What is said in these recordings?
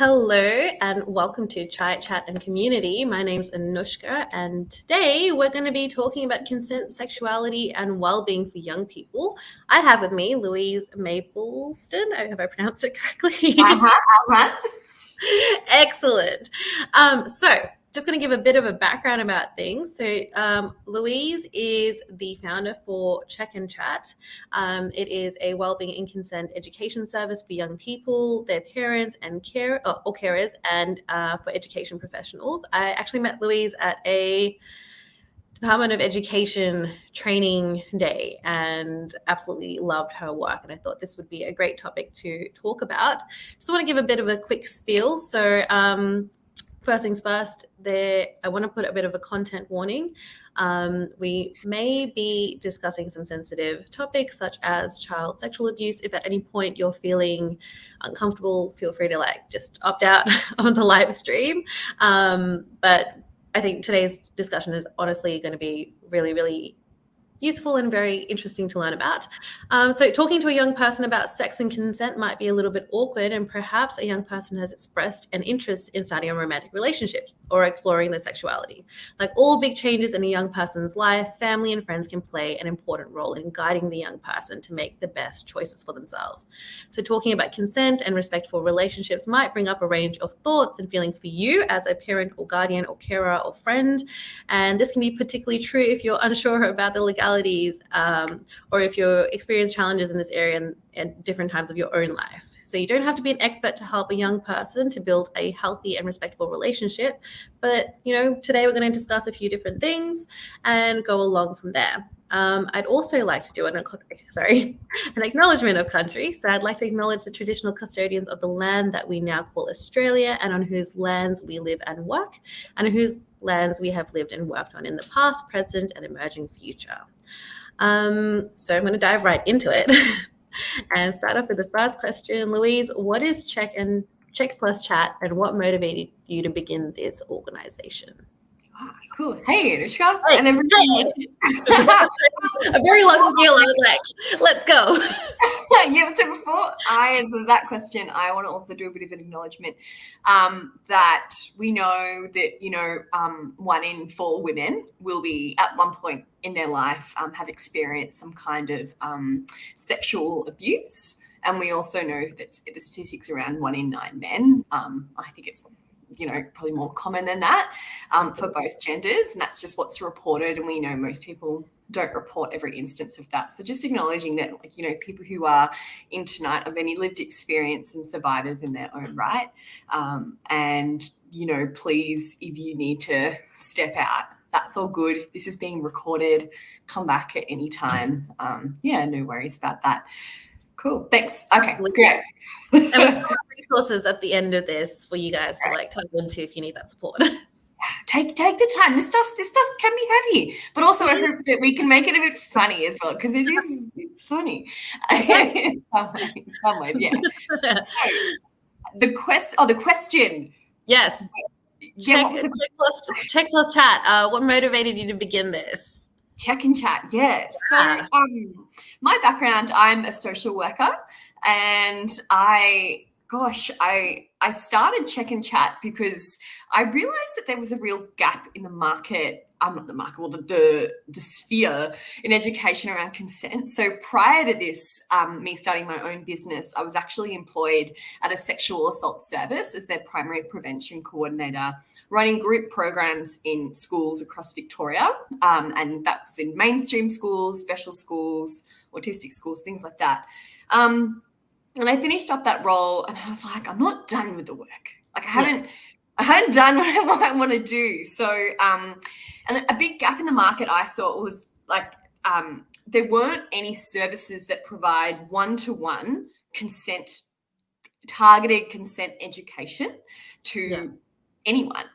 Hello and welcome to Chai Chat and Community. My name's Anushka and today we're going to be talking about consent, sexuality and well-being for young people. I have with me Louise Mapleston. Have I pronounced it correctly? Excellent. So just going to give a bit of a background about things. So Louise is the founder for Check and Chat. It is a wellbeing and consent education service for young people, their parents and carers, and for education professionals. I actually met Louise at a Department of Education training day and absolutely loved her work. And I thought this would be a great topic to talk about. Just want to give a bit of a quick spiel. So first things first, I want to put a bit of a content warning. We may be discussing some sensitive topics such as child sexual abuse. If at any point you're feeling uncomfortable, feel free to just opt out on the live stream. But I think today's discussion is honestly going to be really, really useful and very interesting to learn about. So talking to a young person about sex and consent might be a little bit awkward, and perhaps a young person has expressed an interest in starting a romantic relationship or exploring their sexuality. Like all big changes in a young person's life, family and friends can play an important role in guiding the young person to make the best choices for themselves. So talking about consent and respectful relationships might bring up a range of thoughts and feelings for you as a parent or guardian or carer or friend. And this can be particularly true if you're unsure about the legalities or if you experience challenges in this area in different times of your own life. So you don't have to be an expert to help a young person to build a healthy and respectful relationship. But, today we're going to discuss a few different things and go along from there. I'd also like to do an acknowledgement of country. So I'd like to acknowledge the traditional custodians of the land that we now call Australia, and on whose lands we live and work, and on whose lands we have lived and worked on in the past, present, and emerging future. So I'm going to dive right into it and start off with the first question. Louise, what is Check plus Chat, and what motivated you to begin this organization? Cool. Hey, Anushka. Hey, and everything. A very long spiel. I was like, let's go. Yeah, so before I answer that question, I want to also do a bit of an acknowledgement that we know that, 1 in 4 women will be at one point in their life have experienced some kind of sexual abuse. And we also know that the statistics around 1 in 9 men. I think it's probably more common than that for both genders. And that's just what's reported. And we know most people don't report every instance of that. So just acknowledging that, people who are in tonight of any lived experience and survivors in their own right. And, please, if you need to step out, that's all good. This is being recorded. Come back at any time. No worries about that. Cool. Thanks. Okay, great. And we've got resources at the end of this for you guys to tap into if you need that support. Take the time. This stuff can be heavy, but also I hope that we can make it a bit funny as well, because it's funny in some ways. Yeah. So the question. Yes. Yeah, Check plus Chat. What motivated you to begin this? Check and Chat, yeah. So my background, I'm a social worker, and I started Check and Chat because I realised that there was a real gap in the market, the sphere in education around consent. So prior to this, me starting my own business, I was actually employed at a sexual assault service as their primary prevention coordinator, running group programs in schools across Victoria. And that's in mainstream schools, special schools, autistic schools, things like that. And I finished up that role and I was like, I'm not done with the work. Like I haven't done what I want to do. So, and a big gap in the market I saw was there weren't any services that provide one-to-one targeted consent education to anyone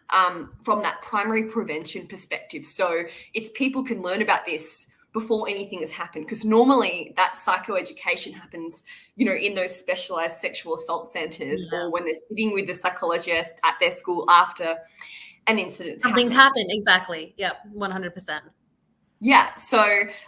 from that primary prevention perspective. So it's people can learn about this before anything has happened, because normally that psychoeducation happens, in those specialized sexual assault centers or when they're sitting with the psychologist at their school after an incident. Something's happened. Exactly. Yep. 100%. Yeah, so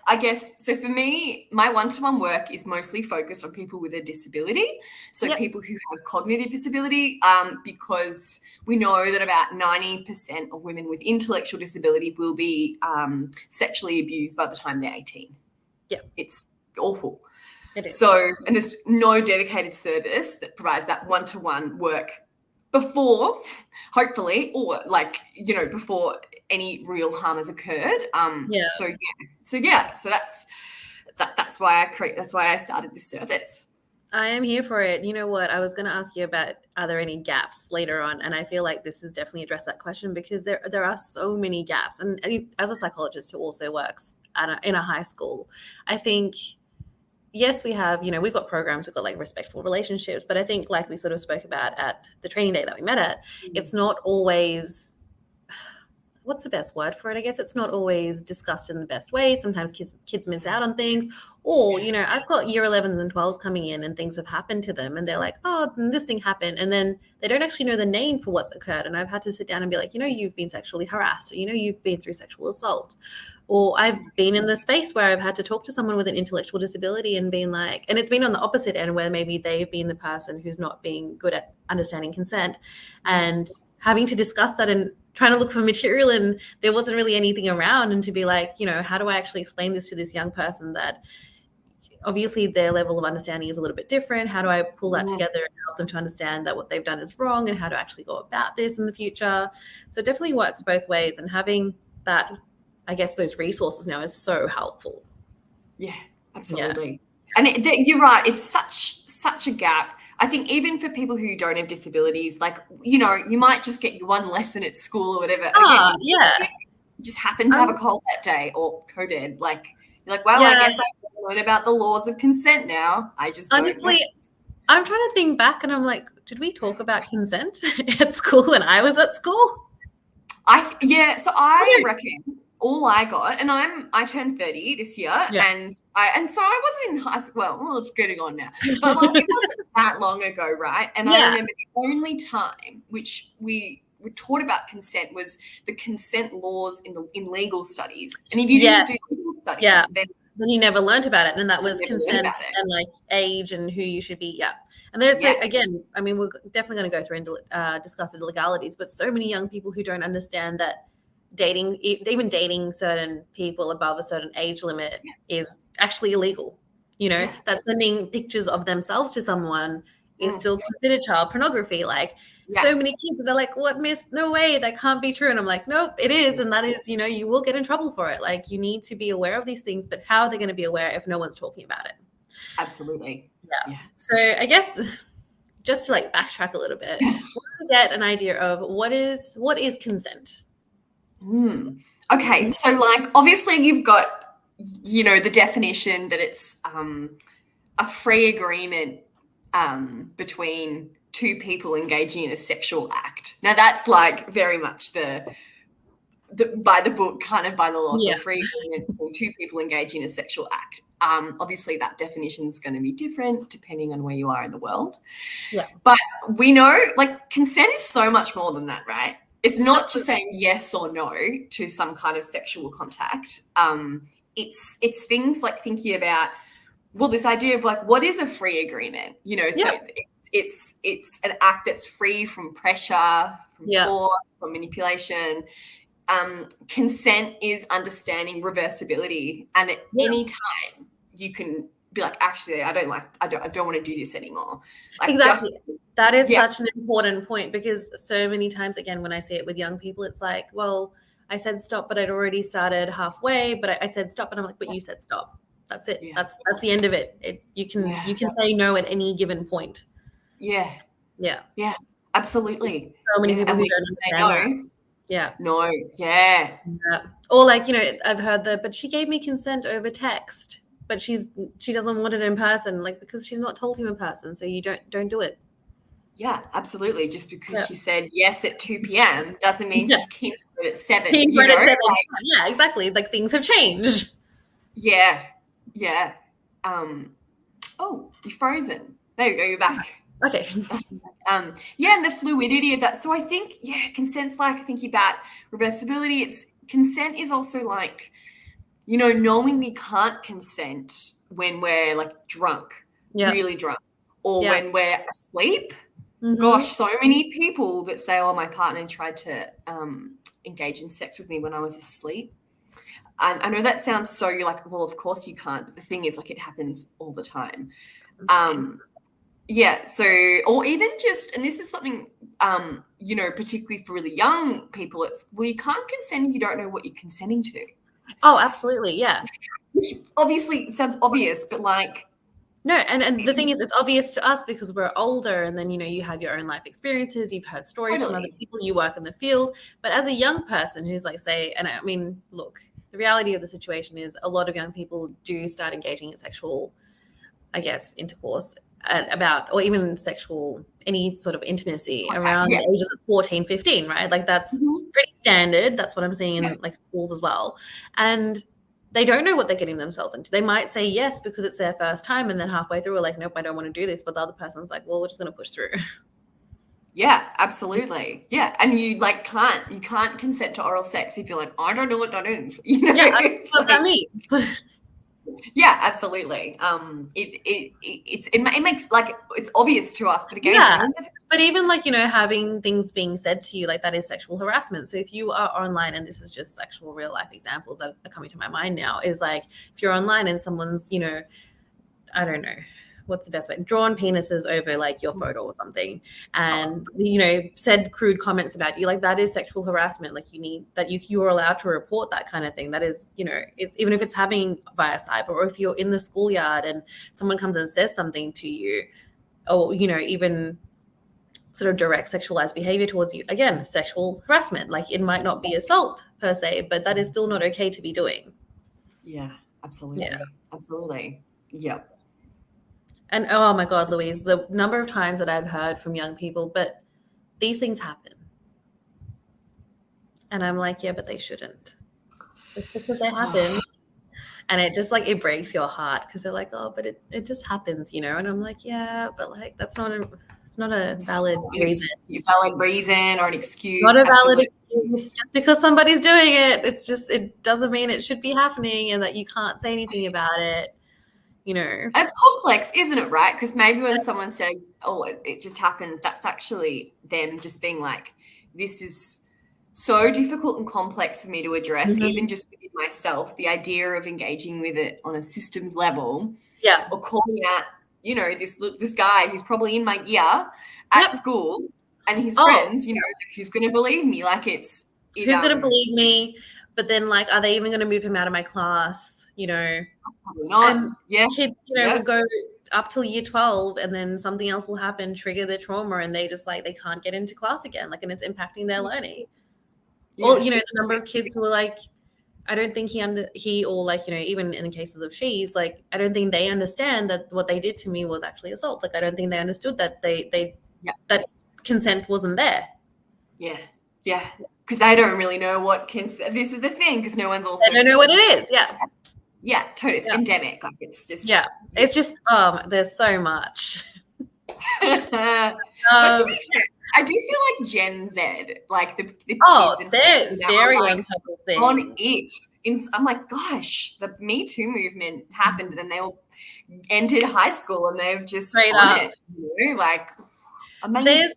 I guess, so for me, my one-to-one work is mostly focused on people with a disability, so people who have cognitive disability, because we know that about 90% of women with intellectual disability will be sexually abused by the time they're 18. Yeah. It's awful. It is. So, and there's no dedicated service that provides that one-to-one work before, hopefully, or before any real harm has occurred. So that's why I started this service. I am here for it. You know what? I was going to ask you about, are there any gaps later on? And I feel like this has definitely addressed that question, because there are so many gaps. And as a psychologist who also works in a high school, I think, yes, we have, we've got programs, we've got like respectful relationships, but I think, like we sort of spoke about at the training day that we met at, it's not always, what's the best word for it? I guess it's not always discussed in the best way. Sometimes kids miss out on things, or, I've got year 11s and 12s coming in and things have happened to them and they're like, oh, this thing happened. And then they don't actually know the name for what's occurred. And I've had to sit down and be like, you've been sexually harassed, or, you've been through sexual assault. Or I've been in the space where I've had to talk to someone with an intellectual disability and been like, and it's been on the opposite end where maybe they've been the person who's not being good at understanding consent, and having to discuss that and trying to look for material, and there wasn't really anything around, and to be like, how do I actually explain this to this young person that obviously their level of understanding is a little bit different? How do I pull that together and help them to understand that what they've done is wrong, and how to actually go about this in the future? So it definitely works both ways, and having that, I guess, those resources now is so helpful. Yeah, absolutely. Yeah. And you're right. It's such a gap. I think even for people who don't have disabilities, like, you might just get your one lesson at school or whatever. You just happen to have a cold that day, or COVID. Like, you're like, well, I guess I learn about the laws of consent now. I just honestly, I'm trying to think back, and I'm like, did we talk about consent at school when I was at school? So I reckon all I got, and I turned 30 this year, and so I wasn't in high school. Well, it's getting on now, but like, it wasn't that long ago, right? And I remember the only time which we were taught about consent was the consent laws in legal studies. And if you didn't do legal studies, then you never learned about it, and that was consent and like age and who you should be. Yeah. And there's again, I mean, we're definitely going to go through and discuss the legalities, but so many young people who don't understand that even dating certain people above a certain age limit is actually illegal. That sending pictures of themselves to someone is still considered child pornography. Like, so many kids, they're like, what, miss? No way, that can't be true. And I'm like, nope, it is. And that is, you will get in trouble for it. Like, you need to be aware of these things, but how are they going to be aware if no one's talking about it? Absolutely. Yeah. So I guess just to like backtrack a little bit, we'll get an idea of what is consent. Okay, so like, obviously you've got, the definition that it's a free agreement between two people engaging in a sexual act. Now that's like very much the by the book, kind of by the law. So free agreement between two people engaging in a sexual act. Obviously that definition is going to be different depending on where you are in the world. Yeah. But we know, like, consent is so much more than that, right? It's not just saying yes or no to some kind of sexual contact. It's things like thinking about, well, this idea of like, what is a free agreement? So it's an act that's free from pressure, from force, from manipulation. Consent is understanding reversibility, and at any time you can be like, actually, I don't want to do this anymore. Like, exactly. That is such an important point, because so many times, again, when I see it with young people, it's like, well, I said stop, but I'd already started halfway, but I said stop, and I'm like, but you said stop. That's it. Yeah. That's the end of it. You can say no at any given point. Yeah. Yeah. Yeah. Absolutely. So many people who don't understand that. Yeah. No. Yeah. Or like, I've heard but she gave me consent over text, but she doesn't want it in person, like, because she's not told you in person, so you don't do it. Yeah, absolutely. Just because she said yes at 2 p.m. doesn't mean she's keen for it at 7. Yeah, exactly. Like, things have changed. Yeah. Yeah. Oh, you're frozen. There you go. You're back. Okay. And the fluidity of that. So I think, consent's like thinking about reversibility. Consent is also like, knowing we can't consent when we're like drunk, really drunk, or when we're asleep. Gosh, so many people that say, oh, my partner tried to engage in sex with me when I was asleep. And I know that sounds so, you're like, well, of course you can't. But the thing is, like, it happens all the time. So, or even just, and this is something, particularly for really young people, it's, well, you can't consent if you don't know what you're consenting to. Oh, absolutely. Yeah. Which obviously sounds obvious, but like. No, and the thing is, it's obvious to us because we're older, and then, you have your own life experiences, you've heard stories from other people, you work in the field. But as a young person who's like, say, and I mean, look, the reality of the situation is a lot of young people do start engaging in sexual, I guess, intercourse or even sexual, any sort of intimacy around the ages of 14, 15, right? Like that's pretty standard. That's what I'm seeing in like schools as well. And they don't know what they're getting themselves into. They might say yes because it's their first time, and then halfway through we're like, nope, I don't want to do this. But the other person's like, well, we're just going to push through. Yeah, absolutely. Yeah, and you like can't consent to oral sex if you're like, I don't know what that is. Yeah, I don't know what that means. Yeah, absolutely. It makes like it's obvious to us, but again, but even like having things being said to you like that is sexual harassment. So if you are online, and this is just sexual real life examples that are coming to my mind now, is like if you're online and someone's I don't know what's the best way, drawn penises over like your photo or something, and said crude comments about you, like that is sexual harassment. Like you're allowed to report that kind of thing. That is it's, even if it's happening via cyber, or if you're in the schoolyard and someone comes and says something to you, or even sort of direct sexualized behavior towards you, again, sexual harassment. Like it might not be assault per se, but that is still not okay to be doing. Yeah, absolutely. Yep. And oh my God, Louise, the number of times that I've heard from young people, but these things happen. And I'm like, yeah, but they shouldn't. Just because they happen. And it just like, it breaks your heart because they're like, oh, but it just happens, And I'm like, yeah, but like, it's not a valid reason. Valid reason or an excuse. Not a valid excuse. Just because somebody's doing it, it doesn't mean it should be happening and that you can't say anything about it. It's complex, isn't it, right? Because maybe when someone says, oh, it just happens, that's actually them just being like, this is so difficult and complex for me to address, even just within myself, the idea of engaging with it on a systems level, or calling out, this guy who's probably in my ear at school and his friends, who's going to believe me? Like who's going to believe me? But then, like, are they even going to move him out of my class? Probably not. And kids, will go up till year 12, and then something else will happen, trigger their trauma, and they just like they can't get into class again. Like, and it's impacting their learning. Or the number of kids who are like, I don't think he or like even in the cases of she's like, I don't think they understand that what they did to me was actually assault. Like, I don't think they understood that that consent wasn't there. Yeah. Because they don't really know what consent. This is the thing, because no one's also. They don't know what it is. Yeah, totally. It's endemic. Like it's just. It's just there's so much. I do feel like Gen Z, like the kids they're very on top of things. On it. I'm like, gosh, the Me Too movement happened, and then they all entered high school, and they've just straight up it, like. Amazing.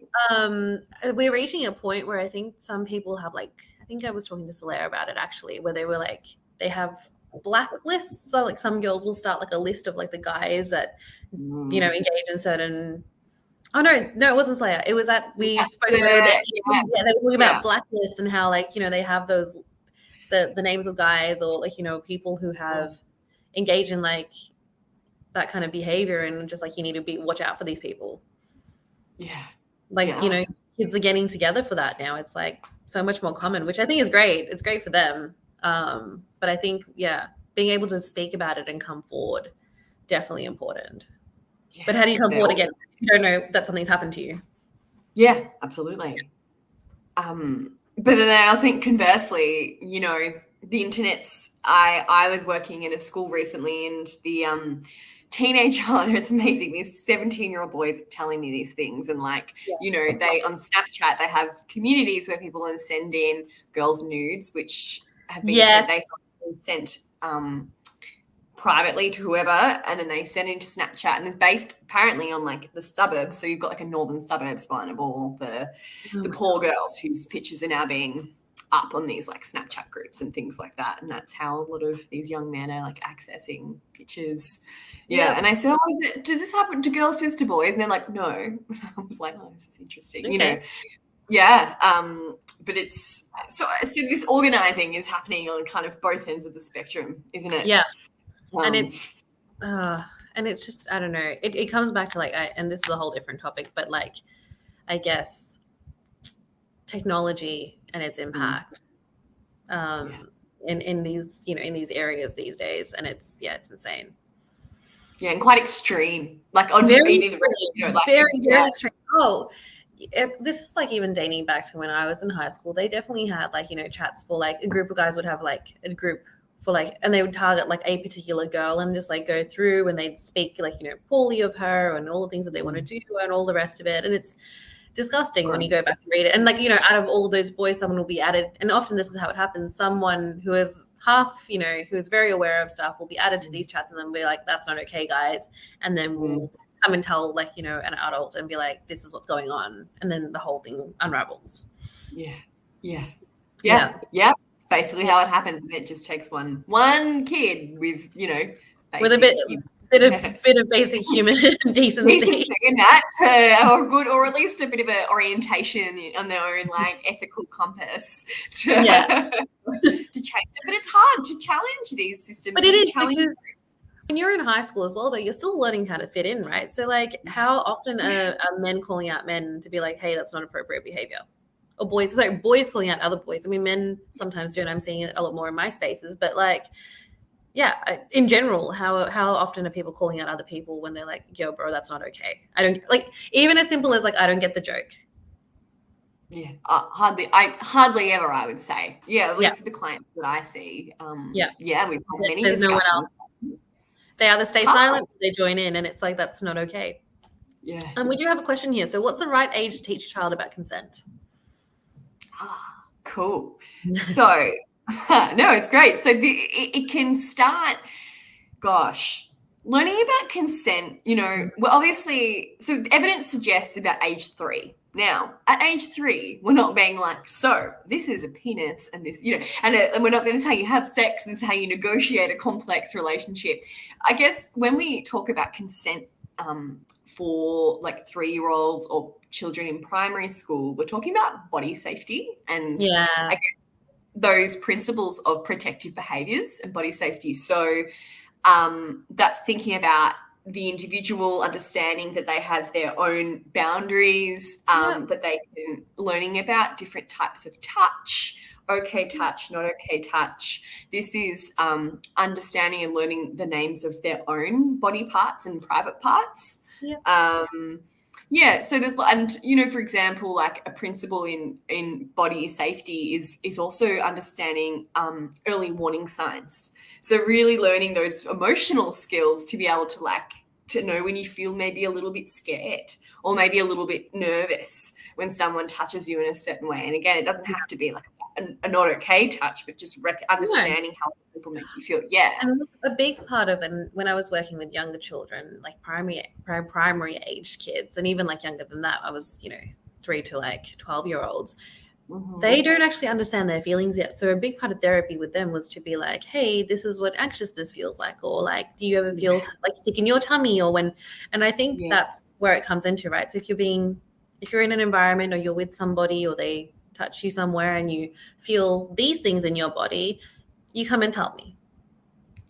We're reaching a point where I think some people have I think I was talking to Solaire about it actually, where they were like, they have blacklists. So like some girls will start like a list of like the guys that, engage in certain. Oh no, it wasn't Slayer. It was that we spoke about that. They were talking about blacklists and how they have those, the names of guys or people who have engaged in like that kind of behavior, and just like you need to watch out for these people. Kids are getting together for that now. It's like so much more common, which I think is great. It's great for them. But I think, being able to speak about it and come forward, definitely important. But how do you come forward again if you don't know that something's happened to you? Yeah, absolutely. But then I also think conversely, the internet's, I was working in a school recently, and the teenager, it's amazing, these 17-year-old boys telling me these things, and they on Snapchat they have communities where people send in girls' nudes, which have been sent privately to whoever, and then they send it into Snapchat, and it's based apparently on like the suburbs. So you've got like a northern suburbs one of all the poor girls whose pictures are now being up on these like Snapchat groups and things like that. And that's how a lot of these young men are like accessing pictures. Yeah. And I said, does this happen to girls, just to boys? And they're like, no. I was like, oh, this is interesting. Okay. You know, yeah. But it's so this organizing is happening on kind of both ends of the spectrum, isn't it? Yeah. And it's just, I don't know. It comes back to like, and this is a whole different topic, but like, I guess technology and its impact in these, you know, in these areas these days, and it's insane. Yeah, and quite extreme. Like on very extreme. This is like even dating back to when I was in high school. They definitely had like, you know, chats for like a group of guys would have like a group for like, and they would target like a particular girl and just like go through, and they'd speak like, you know, poorly of her and all the things that they want to do and all the rest of it. And it's disgusting when you go back and read it. And like, you know, out of all those boys, someone will be added, and often this is how it happens. Someone who is half, you know, who is very aware of stuff will be added to these chats and then be like, that's not okay, guys. And then we'll come and tell like, you know, an adult and be like, this is what's going on. And then the whole thing unravels. Yeah. Basically how it happens, and it just takes one kid with, you know, with a bit of basic human decency in that, or at least a bit of an orientation on their own like ethical compass to change it. But it's hard to challenge these systems. But it is because when you're in high school as well, though, you're still learning how to fit in, right? So like, how often are men calling out men to be like, hey, that's not appropriate behavior? Or boys calling out other boys. I mean, men sometimes do, and I'm seeing it a lot more in my spaces, but like, yeah, in general, how often are people calling out other people when they're like, yo, bro, that's not okay? I don't, like, even as simple as like, I don't get the joke. Yeah, hardly ever, I would say. Yeah, at least the clients that I see. We've had many discussions. No one else. They either stay silent or they join in, and it's like, that's not okay. Yeah. And we do have a question here. So what's the right age to teach a child about consent? Cool. So, no, it's great. So it can start, learning about consent, you know, well, obviously, so evidence suggests about age 3. Now, at age 3, we're not being like, so this is a penis and this, you know, and we're not going to say you have sex, this is how you negotiate a complex relationship. I guess when we talk about consent for like 3-year-olds or children in primary school, we're talking about body safety and I guess those principles of protective behaviors and body safety. So that's thinking about the individual understanding that they have their own boundaries, that they can learning about different types of touch, okay touch, not okay touch. This is understanding and learning the names of their own body parts and private parts. So there's, and you know, for example, like a principle in body safety is also understanding early warning signs. So really learning those emotional skills to be able to to know when you feel maybe a little bit scared or maybe a little bit nervous when someone touches you in a certain way. And again, it doesn't have to be like a not okay touch, but just understanding how people make you feel. Yeah. And a big part of it, when I was working with younger children, like primary aged kids, and even like younger than that, I was, you know, 3 to like 12-year-olds. They don't actually understand their feelings yet. So a big part of therapy with them was to be like, hey, this is what anxiousness feels like, or like, do you ever feel like sick in your tummy, or when, and I think that's where it comes into, right? So if you're in an environment or you're with somebody or they touch you somewhere and you feel these things in your body, you come and tell me.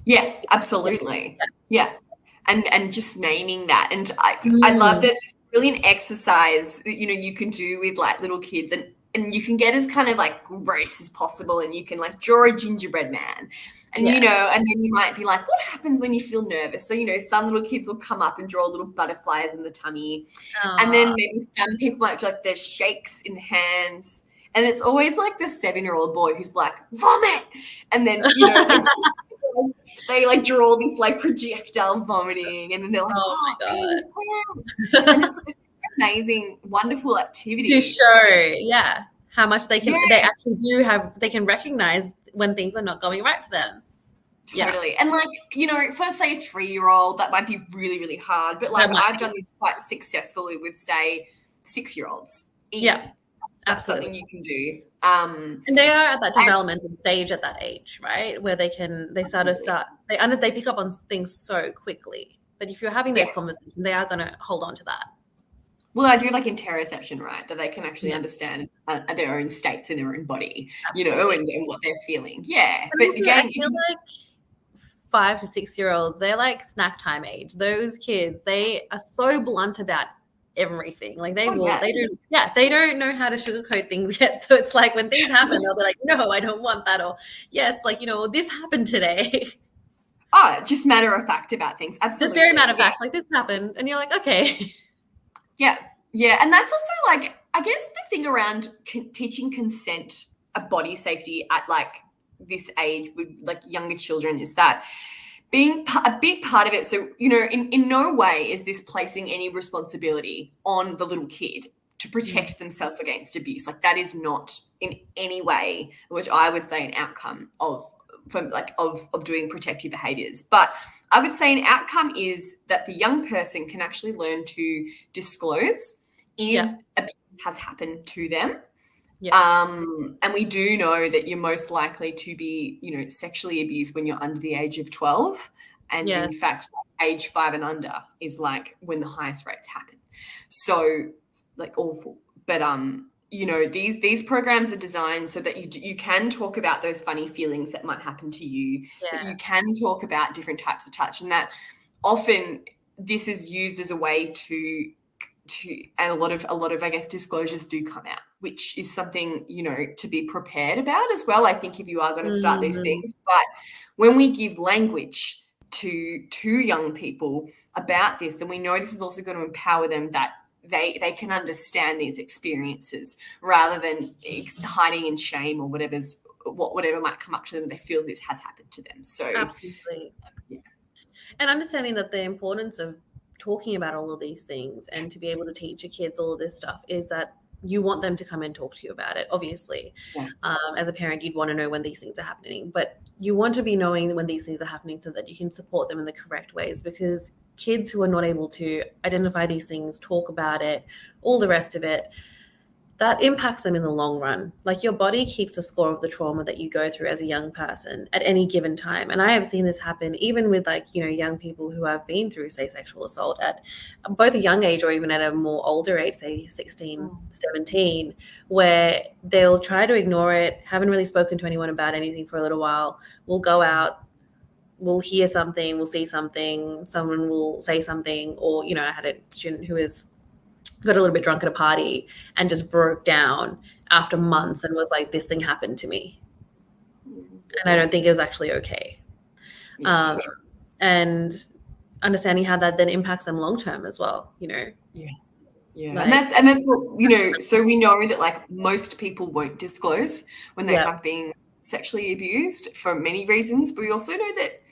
Yeah, absolutely. Yeah. And just naming that. And I love this brilliant exercise that, you know, you can do with like little kids, and you can get as kind of like gross as possible, and you can like draw a gingerbread man and, you know, and then you might be like, what happens when you feel nervous? So, you know, some little kids will come up and draw little butterflies in the tummy. And then maybe some people might do like there's shakes in the hands. And it's always like the 7-year-old boy who's like, vomit. And then, you know, they like draw this like projectile vomiting, and then they're like, oh my God. And it's just amazing, wonderful activity to show how much they can they actually do have, they can recognize when things are not going right for them. Totally. And like, you know, for say a 3-year-old, that might be really, really hard. But like I've done this quite successfully with say 6-year-olds. Easy. Yeah. That's Absolutely. something you can do. And they are at that developmental stage at that age, right? Where they pick up on things so quickly. But if you're having those conversations, they are going to hold on to that. Well, I do like interoception, right? That they can actually understand their own states in their own body, you know, and what they're feeling. Yeah. But also, again, I feel like 5 to 6-year-olds, they're like snack time age. Those kids, they are so blunt about everything. Like they don't know how to sugarcoat things yet. So it's like when things happen, they'll be like, no, I don't want that. Or yes, like, you know, this happened today. Oh, just matter of fact about things. Absolutely. Just very matter of fact, like this happened. And you're like, okay. Yeah. Yeah. And that's also like, I guess the thing around teaching consent, body safety at like this age with like younger children is that being a big part of it. So, you know, in no way is this placing any responsibility on the little kid to protect themselves against abuse. Like that is not in any way, which I would say an outcome of doing protective behaviors. But I would say an outcome is that the young person can actually learn to disclose if abuse has happened to them. Yeah. And we do know that you're most likely to be, you know, sexually abused when you're under the age of 12. And in fact, like, age 5 and under is like when the highest rates happen. So like awful. But you know, these programs are designed so that you can talk about those funny feelings that might happen to you, that you can talk about different types of touch, and that often this is used as a way to and a lot of I guess disclosures do come out, which is something, you know, to be prepared about as well, I think, if you are going to start these things. But when we give language to young people about this, then we know this is also going to empower them that they can understand these experiences rather than hiding in shame or whatever might come up to them. They feel this has happened to them. So absolutely. And understanding that the importance of talking about all of these things and to be able to teach your kids all of this stuff is that you want them to come and talk to you about it. Obviously, as a parent, you'd want to know when these things are happening, but you want to be knowing when these things are happening so that you can support them in the correct ways, because kids who are not able to identify these things, talk about it, all the rest of it, that impacts them in the long run. Like your body keeps a score of the trauma that you go through as a young person at any given time. And I have seen this happen even with like, you know, young people who have been through, say, sexual assault at both a young age or even at a more older age, say 16, 17, where they'll try to ignore it, haven't really spoken to anyone about anything for a little while, will go out, we'll hear something, we'll see something, someone will say something, or, you know, I had a student who got a little bit drunk at a party and just broke down after months and was like, this thing happened to me. And I don't think it was actually okay. And understanding how that then impacts them long-term as well, you know? Yeah. Like, and that's what, you know, so we know that like most people won't disclose when they have been sexually abused for many reasons, but we also know that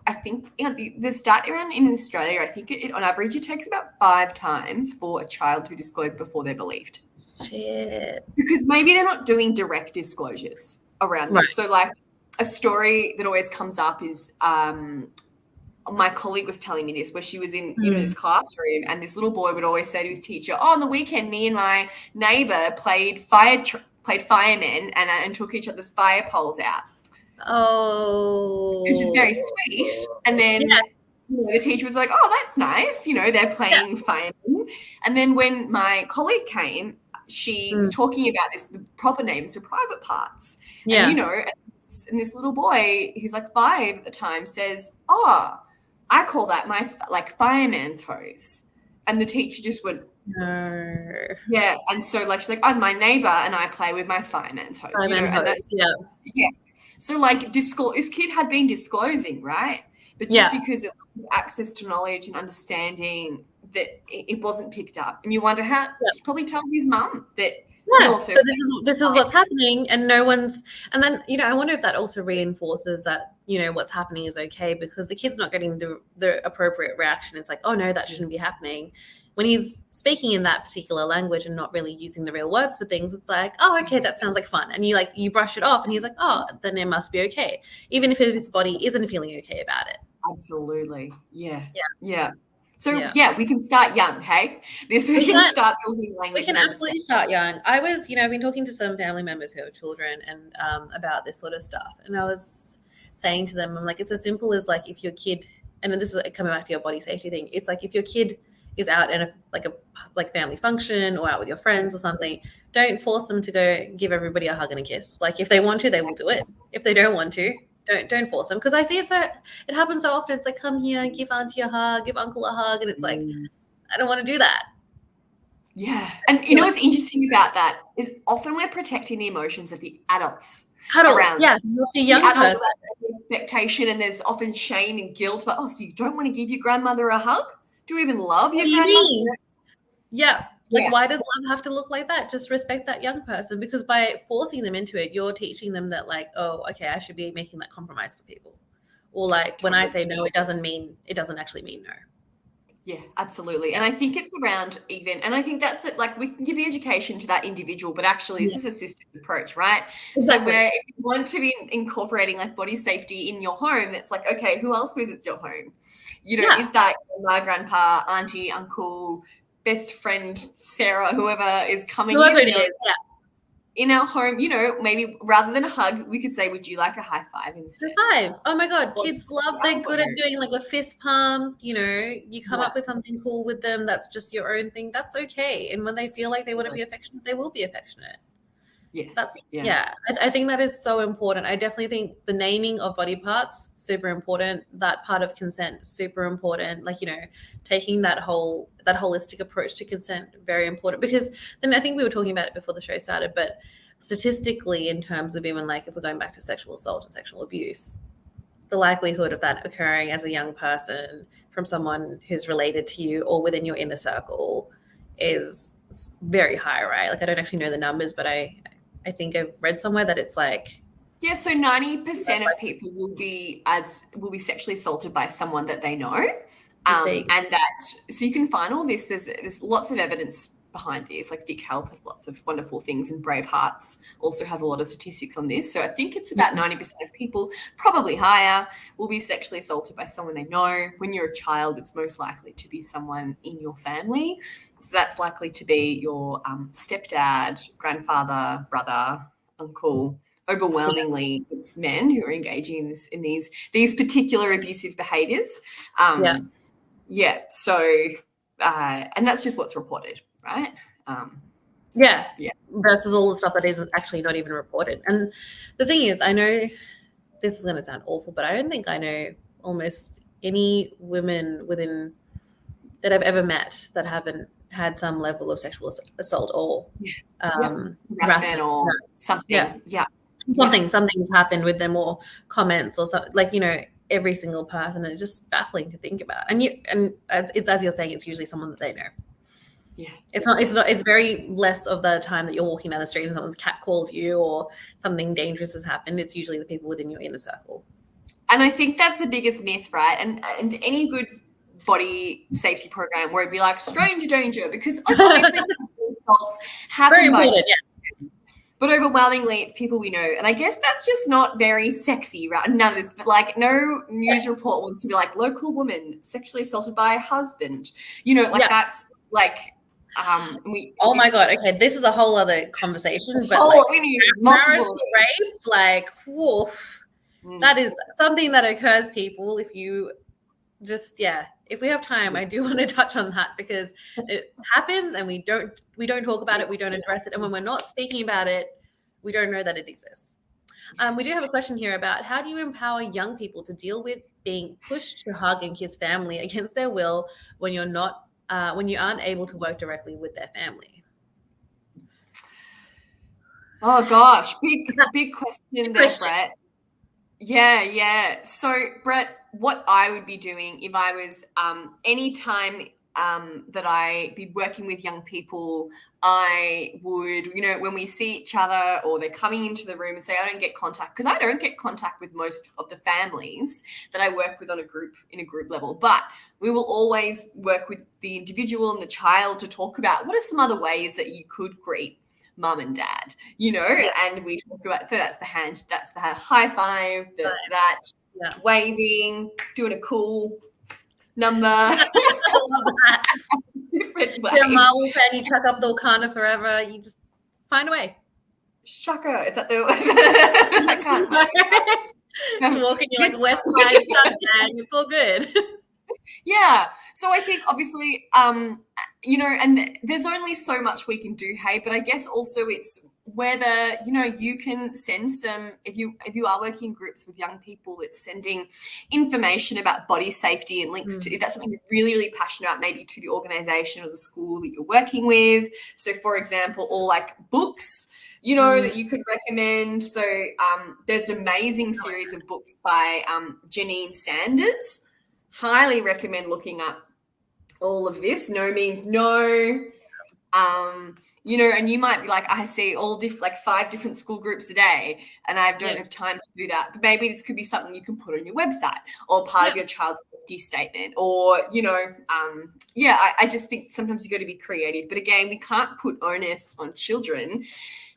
I think, you know, the stat around in Australia, I think it on average it takes about 5 times for a child to disclose before they're believed. Shit. Because maybe they're not doing direct disclosures around this. So like a story that always comes up is my colleague was telling me this, where she was in, you know, this classroom, and this little boy would always say to his teacher, oh, on the weekend, me and my neighbor played firemen and took each other's fire poles out. Oh, which is very sweet. And then you know, the teacher was like, oh, that's nice, you know, they're playing firemen. And then when my colleague came, she was talking about the proper names for private parts. And, you know, and this little boy, who's like 5 at the time, says, oh, I call that my like fireman's hose. And the teacher just went, no. Yeah. And so like she's like, I'm my neighbor and I play with my fireman's hose. You know, and that's so like this kid had been disclosing, right? But just because of access to knowledge and understanding that it wasn't picked up, and you wonder how he probably tells his mum that also so this is what's happening, and no one's. And then, you know, I wonder if that also reinforces that, you know, what's happening is okay, because the kid's not getting the appropriate reaction. It's like, oh no, that shouldn't be happening. when he's speaking in that particular language and not really using the real words for things, it's like, oh, okay, that sounds like fun. And you brush it off and he's like, oh, then it must be okay. Even if his body isn't feeling okay about it. Absolutely. Yeah. Yeah. Yeah. So we can start young, hey? We can start building language. We can absolutely start young. I've been talking to some family members who have children and about this sort of stuff. And I was saying to them, I'm like, it's as simple as like if your kid, and this is coming back to your body safety thing, it's like if your kid is out in a family function or out with your friends or something, don't force them to go give everybody a hug and a kiss. Like if they want to, they will do it. If they don't want to, don't force them. Because I see it happens so often. It's like, come here, give auntie a hug, give uncle a hug, and it's like, I don't want to do that. Yeah. And you know what's interesting about that is often we're protecting the emotions of the adults around. Yeah, the young person. Expectation, and there's often shame and guilt. But so you don't want to give your grandmother a hug? Do you even love your grandmother? Yeah. Why does love have to look like that? Just respect that young person, because by forcing them into it, you're teaching them that like, oh, okay, I should be making that compromise for people. Or like when I say no, it doesn't actually mean no. Yeah, absolutely. And I think it's around and I think that's that, like we can give the education to that individual, but actually this is a systems approach, right? Exactly. So where if you want to be incorporating like body safety in your home, it's like, okay, who else visits your home? Is that my grandpa, auntie, uncle, best friend, Sarah, whoever is coming in our home, maybe rather than a hug, we could say, would you like a high five instead? High five. Oh my God. Kids they're good at doing like a fist pump, you come up with something cool with them. That's just your own thing. That's okay. And when they feel like they want to be affectionate, they will be affectionate. Yeah. I think that is so important. I definitely think the naming of body parts, super important. That part of consent, super important. Like, taking that holistic approach to consent, very important. Because then I think we were talking about it before the show started, but statistically, in terms of even like if we're going back to sexual assault and sexual abuse, the likelihood of that occurring as a young person from someone who's related to you or within your inner circle is very high, right? Like I don't actually know the numbers, but I think I've read somewhere that it's like, yeah, so 90% of people will be sexually assaulted by someone that they know, and that so you can find all this. There's lots of evidence behind this. Like Vic Health has lots of wonderful things, and Brave Hearts also has a lot of statistics on this. So I think it's about 90% of people, probably higher, will be sexually assaulted by someone they know. When you're a child, it's most likely to be someone in your family. So that's likely to be your stepdad, grandfather, brother, uncle. Overwhelmingly, it's men who are engaging in these particular abusive behaviours. So, and that's just what's reported, right? Versus all the stuff that is actually not even reported. And the thing is, I know this is going to sound awful, but I don't think I know almost any women that I've ever met that haven't had some level of sexual assault or harassment or something. Something's happened with them, or comments or something, like, every single person, and it's just baffling to think about. And it's as you're saying, it's usually someone that they know. Yeah. It's very less of the time that you're walking down the street and someone's catcalled you or something dangerous has happened. It's usually the people within your inner circle. And I think that's the biggest myth, right? And any good body safety program where it'd be like stranger danger, because obviously assaults happen by but overwhelmingly it's people we know. And I guess that's just not very sexy, right? None of this, but like no news report wants to be like local woman sexually assaulted by a husband. That's like oh my God, okay, this is a whole other conversation, but we need multiple rape, like woof. That is something that occurs, people. If you just if we have time, I do want to touch on that, because it happens and we don't talk about it, we don't address it, and when we're not speaking about it, we don't know that it exists. We do have a question here about how do you empower young people to deal with being pushed to hug and kiss family against their will when you aren't able to work directly with their family? Oh gosh, big question there, Brett. Yeah. So Brett, what I would be doing if I was anytime that I be working with young people, I would, when we see each other or they're coming into the room and say, I don't get contact, because I don't get contact with most of the families that I work with in a group level, but we will always work with the individual and the child to talk about what are some other ways that you could greet mum and dad, and we talk about, so that's the high five, waving, doing a cool number. I love that. Different ways. You're a Marvel fan, you chuck up the Wakanda forever, you just find a way. Shaka, is that the I can't you're walking, you're like West Side, it's all good. Yeah. So I think obviously, and there's only so much we can do, hey, but I guess also it's whether, you can send some, if you are working in groups with young people, it's sending information about body safety and links to, if that's something you're really, really passionate about, maybe to the organization or the school that you're working with. So for example, all like books, that you could recommend. So there's an amazing series of books by Janine Sanders. Highly recommend looking up all of this. No means no. And you might be like, I see all like 5 different school groups a day and I don't have time to do that. But maybe this could be something you can put on your website or part of your child's safety statement or, I just think sometimes you got to be creative. But again, we can't put onus on children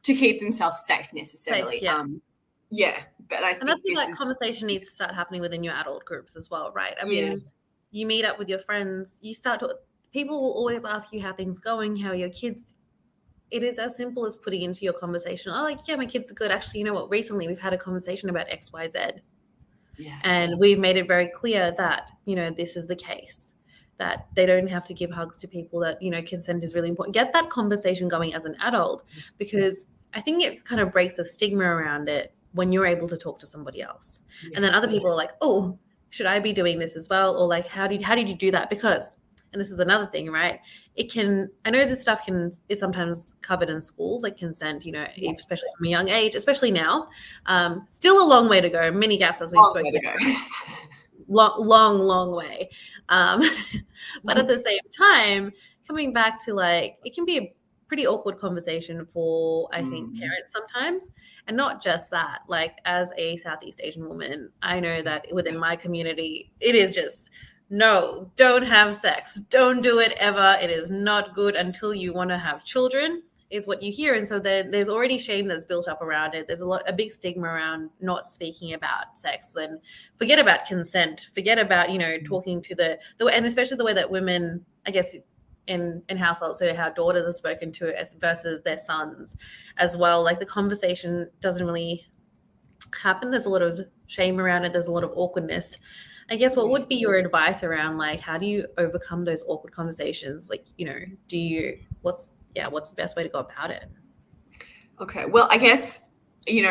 to keep themselves safe necessarily. But I think that's where that conversation needs to start happening within your adult groups as well, right? I mean, you meet up with your friends, people will always ask you how things going, how are your kids. It is as simple as putting into your conversation, my kids are good. Actually, you know what? Recently we've had a conversation about XYZ. Yeah. And we've made it very clear that, this is the case, that they don't have to give hugs to people, that, consent is really important. Get that conversation going as an adult, because I think it kind of breaks the stigma around it when you're able to talk to somebody else. And then other people are like, oh, should I be doing this as well? Or like, how did you do that? Because, and this is another thing, right? I know this stuff is sometimes covered in schools, like consent, especially from a young age, especially now. Still a long way to go, many gaps as we've spoken about. Long way. But at the same time, coming back to like, it can be a pretty awkward conversation for, I think, parents sometimes. And not just that, like as a Southeast Asian woman, I know that within my community, it is just, no, don't have sex. Don't do it ever. It is not good until you want to have children, is what you hear. And so there's already shame that's built up around it. There's a big stigma around not speaking about sex, and forget about consent, forget about, talking to the way, and especially the way that women, I guess, in households, so how daughters are spoken to versus their sons as well. Like the conversation doesn't really happen. There's a lot of shame around it. There's a lot of awkwardness. I guess what would be your advice around like, how do you overcome those awkward conversations? Like, what's the best way to go about it? Okay. Well, I guess, big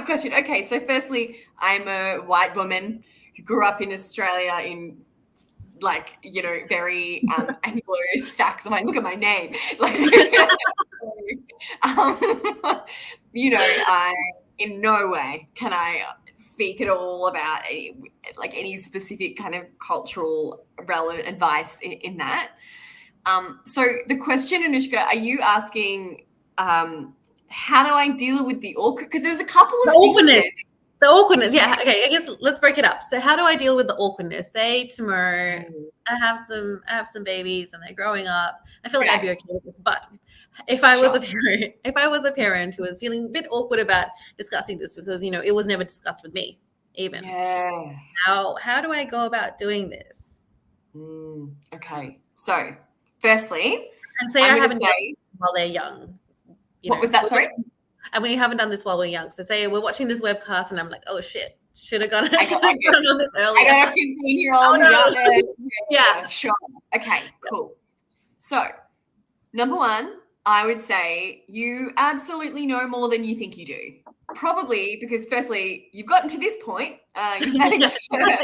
question. Okay. So firstly, I'm a white woman who grew up in Australia in like, very Anglo-Saxon. I look at my name. Like, I in no way can I speak at all about any specific kind of cultural relevant advice in that. So the question, Anushka, are you asking how do I deal with the awkward? Because there's a couple of things. The awkwardness, yeah. Okay, I guess let's break it up. So how do I deal with the awkwardness? Say tomorrow I have some babies and they're growing up. I feel like I'd be okay with this, but if I was a parent who was feeling a bit awkward about discussing this because it was never discussed with me, even. Yeah. How do I go about doing this? Okay. So firstly, and say I haven't done it while they're young. What was that? Sorry. And we haven't done this while we're young. So say we're watching this webcast and I'm like, oh shit, should have gone on this earlier. I got a 15-year-old. Oh, no. Yeah. Sure. Okay, cool. So number one, I would say you absolutely know more than you think you do. Probably because firstly, you've gotten to this point. You've managed to have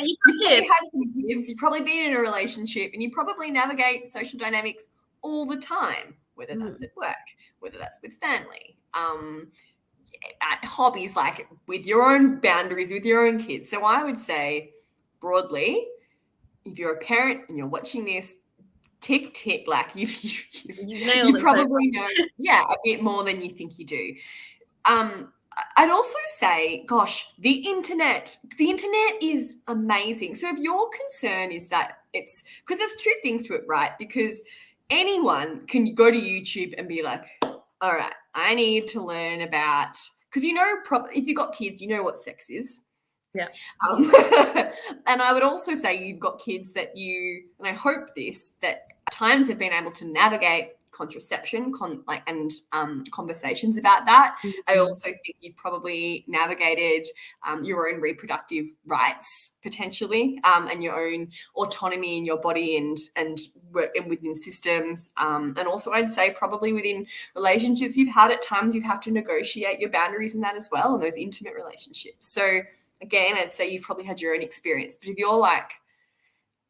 some kids. You've probably been in a relationship and you probably navigate social dynamics all the time, whether that's at work, whether that's with family, at hobbies, like with your own boundaries, with your own kids. So I would say broadly, if you're a parent and you're watching this, tick, tick, like you nailed it. probably know, a bit more than you think you do. I'd also say, gosh, the internet is amazing. So if your concern is that it's, because there's two things to it, right? Because anyone can go to YouTube and be like, all right, I need to learn about, because if you've got kids, you know what sex is. Yeah. And I would also say you've got kids that and I hope that at times have been able to navigate contraception and conversations about that. Mm-hmm. I also think you've probably navigated your own reproductive rights potentially, and your own autonomy in your body and within systems. And also I'd say probably within relationships you've had, at times you have to negotiate your boundaries in that as well, in those intimate relationships. So again, I'd say you've probably had your own experience. But if you're like,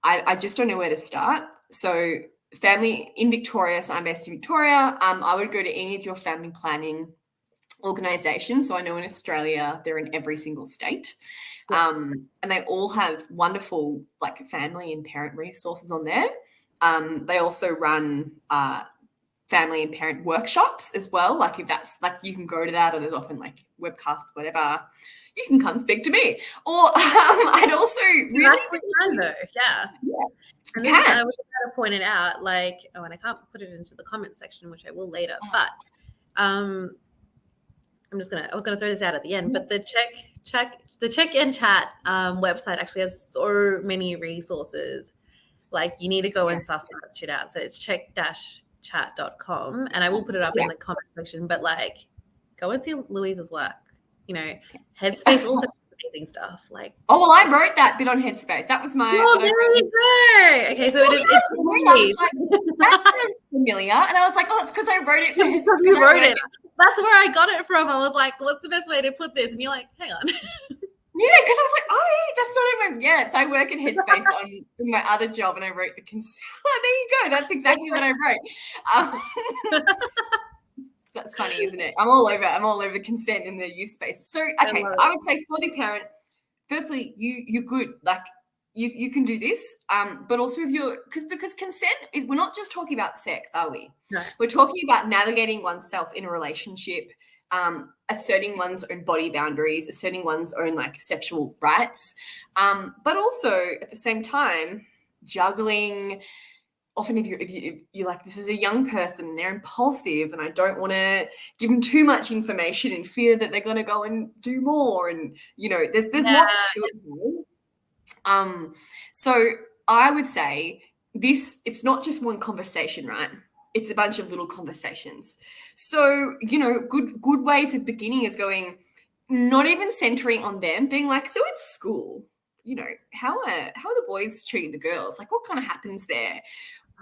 I just don't know where to start. So family in Victoria, so I'm based in Victoria, I would go to any of your family planning organisations. So I know in Australia, they're in every single state. And they all have wonderful like family and parent resources on there. They also run family and parent workshops as well. Like if that's like, you can go to that, or there's often like webcasts, whatever. You can come speak to me. Or I'd also really can though. Yeah. And then I was going to point it out, like, and I can't put it into the comment section, which I will later, but I was going to throw this out at the end, but the check and chat website actually has so many resources. Like you need to go and suss that shit out. So it's check-chat.com, and I will put it up in the comment section, but like go and see Louise's work. Headspace also amazing stuff. Like, oh well, I wrote that bit on Headspace. That was my. Oh, there you go. Okay, so it's that sounds familiar, and I was like, oh, it's because I wrote it for Headspace. You wrote it. That's where I got it from. I was like, what's the best way to put this? And you're like, hang on. Yeah, because I was like, oh, that's not even. Yeah, so I work at Headspace in my other job, and I wrote the consent. There you go. That's exactly what I wrote. That's funny, isn't it? I'm all over the consent in the youth space. So, okay, so I would say for the parent, firstly, you're good. Like you can do this, but also because consent is, we're not just talking about sex, are we? No. We're talking about navigating oneself in a relationship, asserting one's own body boundaries, asserting one's own like sexual rights, but also at the same time juggling. Often if you're like, this is a young person and they're impulsive and I don't want to give them too much information in fear that they're going to go and do more. And, there's lots to it. So I would say it's not just one conversation, right? It's a bunch of little conversations. So, good ways of beginning is going, not even centering on them, being like, so at school, how are the boys treating the girls? Like what kind of happens there?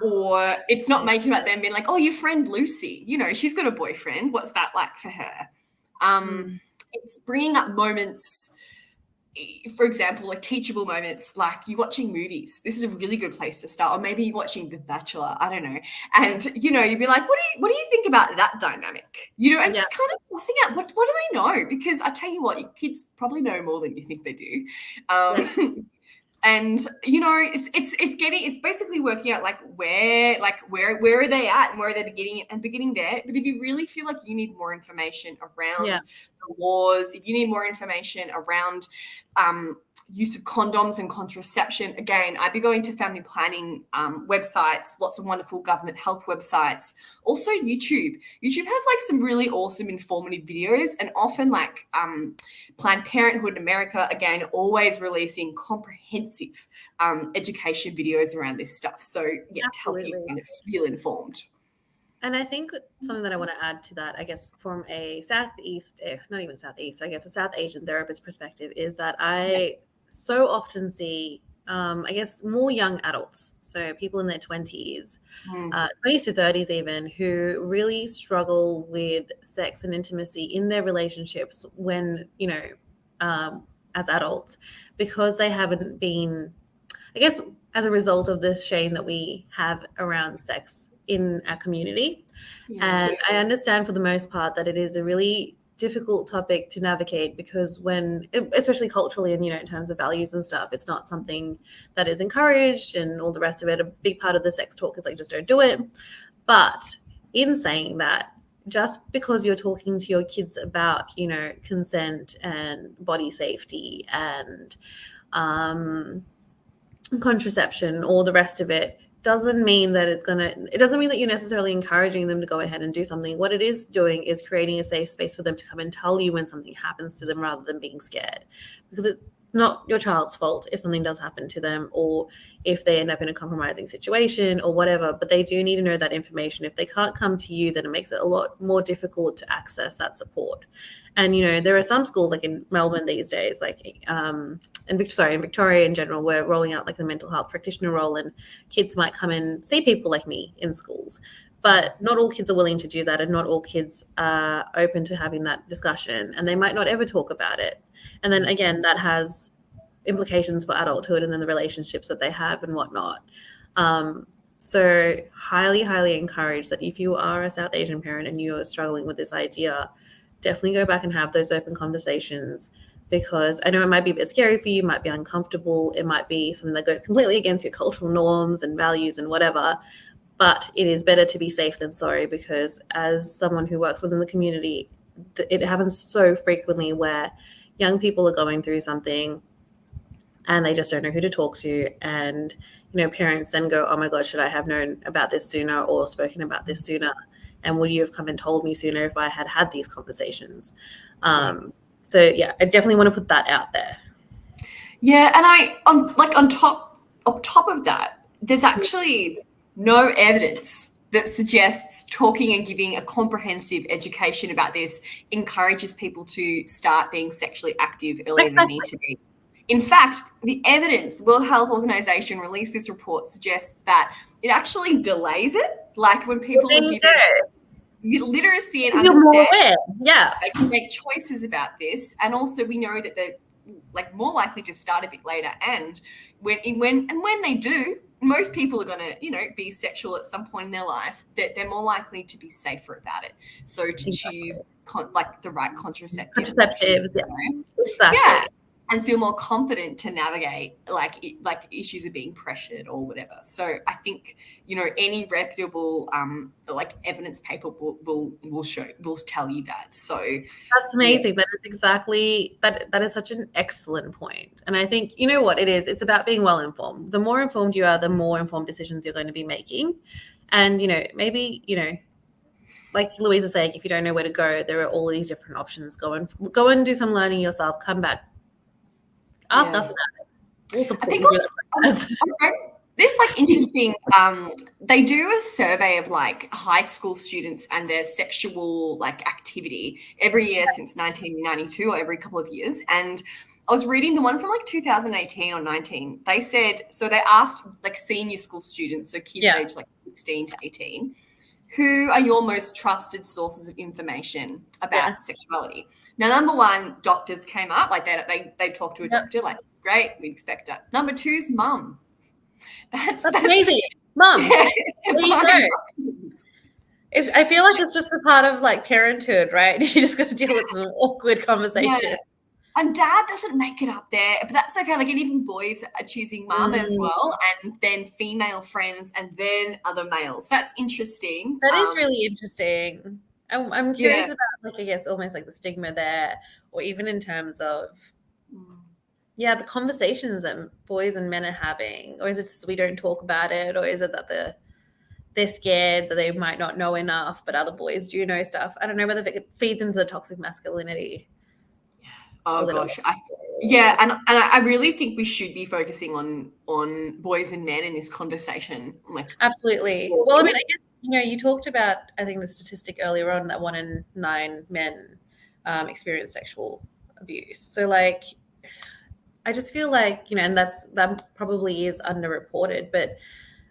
Or it's not making about them being like, oh, your friend Lucy, she's got a boyfriend. What's that like for her? It's bringing up moments, for example, like teachable moments, like you're watching movies. This is a really good place to start. Or maybe you're watching The Bachelor. I don't know. And, you'd be like, what do you think about that dynamic? And just kind of sussing out what do they know? Because I tell you what, your kids probably know more than you think they do. And it's basically working out like where are they at and where are they beginning there. But if you really feel like you need more information around the laws, if you need more information around use of condoms and contraception, again, I'd be going to family planning websites, lots of wonderful government health websites. Also YouTube. YouTube has like some really awesome informative videos, and often like Planned Parenthood in America, again, always releasing comprehensive education videos around this stuff. So to help you kind of feel informed. And I think something that I want to add to that, I guess, from a not even Southeast, I guess a South Asian therapist perspective, is that I so often see, I guess, more young adults, so people in their 20s, 20s to 30s even, who really struggle with sex and intimacy in their relationships when, as adults, because they haven't been, I guess, as a result of the shame that we have around sex in our community. And I understand for the most part that it is a really difficult topic to navigate, because when, especially culturally and, in terms of values and stuff, it's not something that is encouraged and all the rest of it. A big part of the sex talk is like, just don't do it. But in saying that, just because you're talking to your kids about, consent and body safety and contraception, all the rest of it, doesn't mean that it doesn't mean that you're necessarily encouraging them to go ahead and do something. What it is doing is creating a safe space for them to come and tell you when something happens to them, rather than being scared, because it's not your child's fault if something does happen to them, or if they end up in a compromising situation or whatever, but they do need to know that information. If they can't come to you, then it makes it a lot more difficult to access that support. And, there are some schools like in Melbourne these days, like in Victoria in general, we're rolling out like the mental health practitioner role, and kids might come and see people like me in schools. But not all kids are willing to do that, and not all kids are open to having that discussion, and they might not ever talk about it. And then again, that has implications for adulthood and then the relationships that they have and whatnot. So highly, highly encourage that if you are a South Asian parent and you're struggling with this idea, definitely go back and have those open conversations, because I know it might be a bit scary for you, might be uncomfortable, it might be something that goes completely against your cultural norms and values and whatever, but it is better to be safe than sorry, because as someone who works within the community, it happens so frequently where young people are going through something and they just don't know who to talk to, and parents then go, oh my God, should I have known about this sooner or spoken about this sooner, and would you have come and told me sooner if I had these conversations? So yeah, I definitely want to put that out there. Yeah, and on top of that, there's actually no evidence that suggests talking and giving a comprehensive education about this encourages people to start being sexually active earlier than they need to be. In fact, the evidence, the World Health Organization released this report, suggests that it actually delays it. Like when people are given literacy and understanding, they can make choices about this. And also we know that they're like more likely to start a bit later. And when they do, most people are going to, be sexual at some point in their life, that they're more likely to be safer about it. So to choose the right contraceptives. Exactly. Yeah. And feel more confident to navigate like issues of being pressured or whatever. So I think, any reputable evidence paper will tell you that. So that's amazing. Yeah. That is exactly that is such an excellent point. And I think, what it is, it's about being well informed. The more informed you are, the more informed decisions you're going to be making. And, maybe, like Louise is saying, if you don't know where to go, there are all these different options. Go and do some learning yourself, come back. Ask us about it. We'll support you. There's interesting, they do a survey of high school students and their sexual activity every year since 1992, or every couple of years. And I was reading the one from 2018 or 19. They said, so they asked senior school students, so kids aged 16 to 18, who are your most trusted sources of information about sexuality? Now, number one, doctors came up. They talk to a doctor. Great, we expect it. Number two is mum. That's amazing. Mum. There you go. I feel like it's just a part of parenthood, right? You just got to deal with some awkward conversation. Yeah. And dad doesn't make it up there, but that's okay. And even boys are choosing mum as well, and then female friends, and then other males. That's interesting. That is really interesting. I'm curious about I guess almost the stigma there, or even in terms of the conversations that boys and men are having, or is it just we don't talk about it, or is it that they're scared that they might not know enough, but other boys do know stuff? I don't know whether it feeds into the toxic masculinity. Oh gosh, and I really think we should be focusing on boys and men in this conversation. Absolutely. Well, I mean, I guess you talked about, I think, the statistic earlier on that 1 in 9 men experience sexual abuse. So I just feel and that probably is underreported. But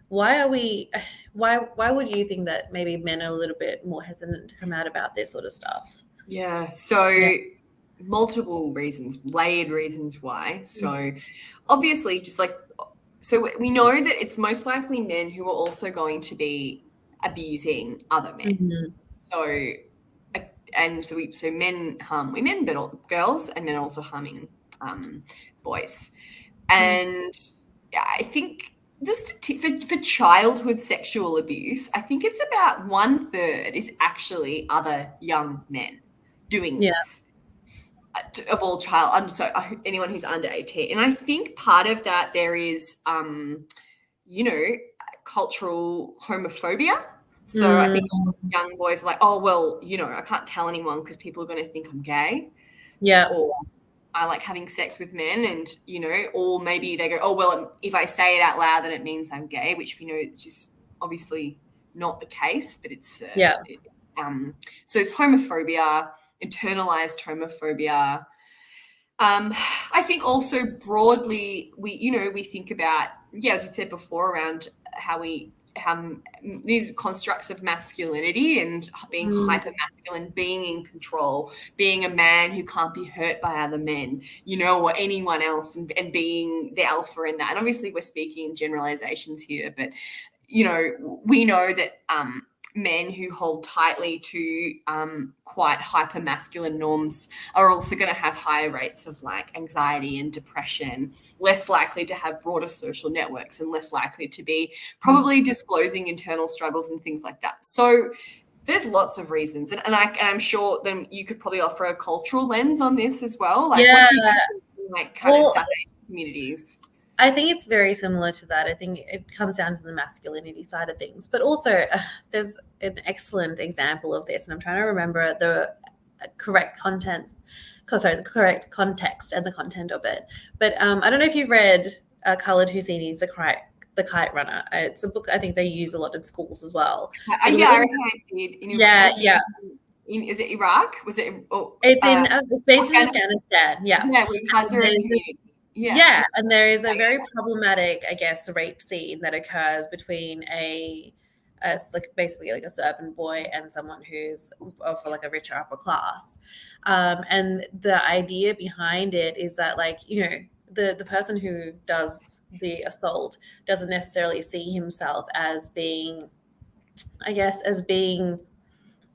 why would you think that maybe men are a little bit more hesitant to come out about this sort of stuff? Yeah. So. Multiple reasons, layered reasons why. So obviously so we know that it's most likely men who are also going to be abusing other men. So and so men harm women, but girls, and men also harming boys. And I think for childhood sexual abuse, I think it's about 1/3 is actually other young men doing this of all anyone who's under 18. And I think part of that there is, cultural homophobia. So I think young boys are like, oh, well, I can't tell anyone because people are going to think I'm gay. Yeah. Or I like having sex with men, and, or maybe they go, oh, well, if I say it out loud, then it means I'm gay, which we know it's just obviously not the case, but it's, so it's homophobia, internalized homophobia. I think also broadly, we think about, as you said before, around how these constructs of masculinity and being hyper masculine, being in control, being a man who can't be hurt by other men, or anyone else, and being the alpha in that. And obviously we're speaking in generalizations here, but, we know that men who hold tightly to quite hyper masculine norms are also going to have higher rates of like anxiety and depression, less likely to have broader social networks, and less likely to be probably disclosing internal struggles and things like that. So there's lots of reasons, and I'm sure then you could probably offer a cultural lens on this as well. Like, what do you think, like, kind of South Asian communities? I think it's very similar to that. I think it comes down to the masculinity side of things. But also, there's an excellent example of this, and I'm trying to remember the correct context and the content of it. But I don't know if you've read Khaled Hosseini's The Kite Runner. It's a book I think they use a lot in schools as well. I reckon I did. Is it Iraq? Was it? It's based in Afghanistan. Yeah. Yeah, with Hazard. Yeah, and there is a very problematic, I guess, rape scene that occurs between basically a servant boy and someone who's of like a richer upper class. And the idea behind it is that, like, the person who does the assault doesn't necessarily see himself as being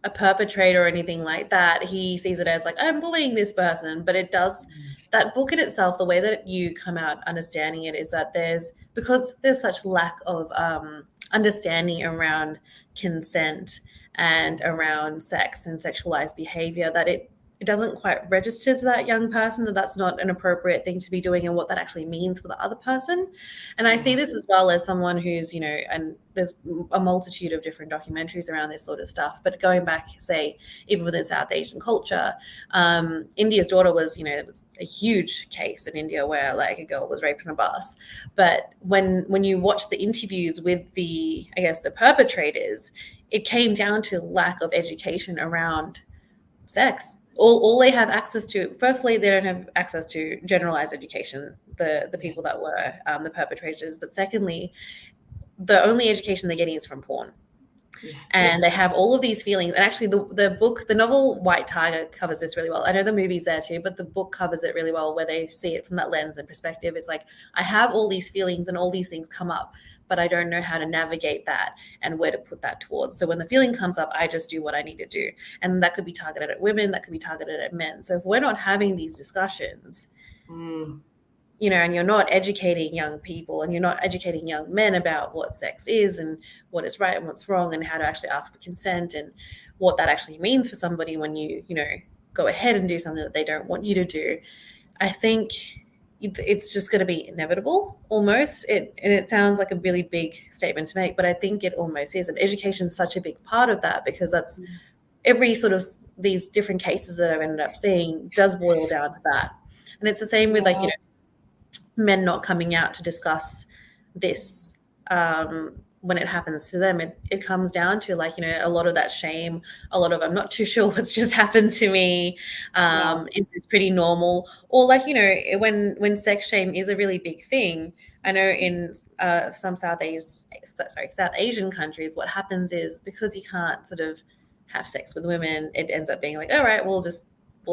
a perpetrator or anything like that. He sees it as like, I'm bullying this person. But that book in itself, the way that you come out understanding it is that because there's such lack of understanding around consent and around sex and sexualized behavior, that it doesn't quite register to that young person that that's not an appropriate thing to be doing, and what that actually means for the other person. And I see this as well as someone who's, and there's a multitude of different documentaries around this sort of stuff, but going back, say, even within South Asian culture, India's Daughter was, it was a huge case in India where like a girl was raped on a bus. But when you watch the interviews with the perpetrators, it came down to lack of education around sex. All they have access to, firstly, they don't have access to generalized education, the people that were the perpetrators. But secondly, the only education they're getting is from porn. And they have all of these feelings. And actually the novel White Tiger covers this really well. I know the movie's there too, but the book covers it really well, where they see it from that lens and perspective. It's like, I have all these feelings and all these things come up, but I don't know how to navigate that and where to put that towards. So when the feeling comes up, I just do what I need to do. And that could be targeted at women, that could be targeted at men. So if we're not having these discussions, and you're not educating young people, and you're not educating young men about what sex is and what is right and what's wrong, and how to actually ask for consent, and what that actually means for somebody when you go ahead and do something that they don't want you to do, I think it's just going to be inevitable almost. And it sounds like a really big statement to make, but I think it almost is. And education is such a big part of that, because that's every sort of these different cases that I've ended up seeing does boil down to that. And it's the same with men not coming out to discuss this when it happens to them. It comes down to a lot of that shame, a lot of I'm not too sure what's just happened to me. It's pretty normal. Or when sex shame is a really big thing. I know in some South Asian countries, what happens is, because you can't sort of have sex with women, it ends up being like, all right, we'll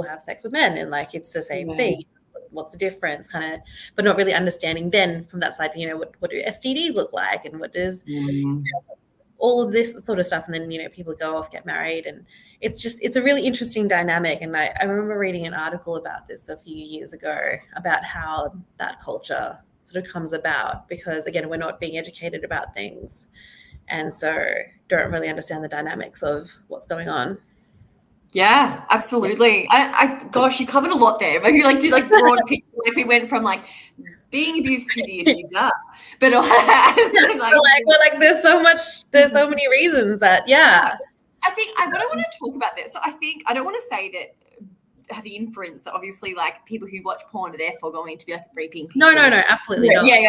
have sex with men, and it's the same thing. What's the difference, kind of, but not really understanding then from that side, what do STDs look like, and what does all of this sort of stuff. And then, you know, people go off, get married, and it's a really interesting dynamic. And I remember reading an article about this a few years ago about how that culture sort of comes about, because again, we're not being educated about things, and so don't really understand the dynamics of what's going on. Yeah, absolutely. Gosh, you covered a lot there. Maybe like did like broad picture, like we went from like being abused to the abuser, but like there's so many reasons that I think what I want to talk about this. So I think I don't want to say that have the inference that obviously like people who watch porn are therefore going to be like raping people. No, absolutely not. Yeah.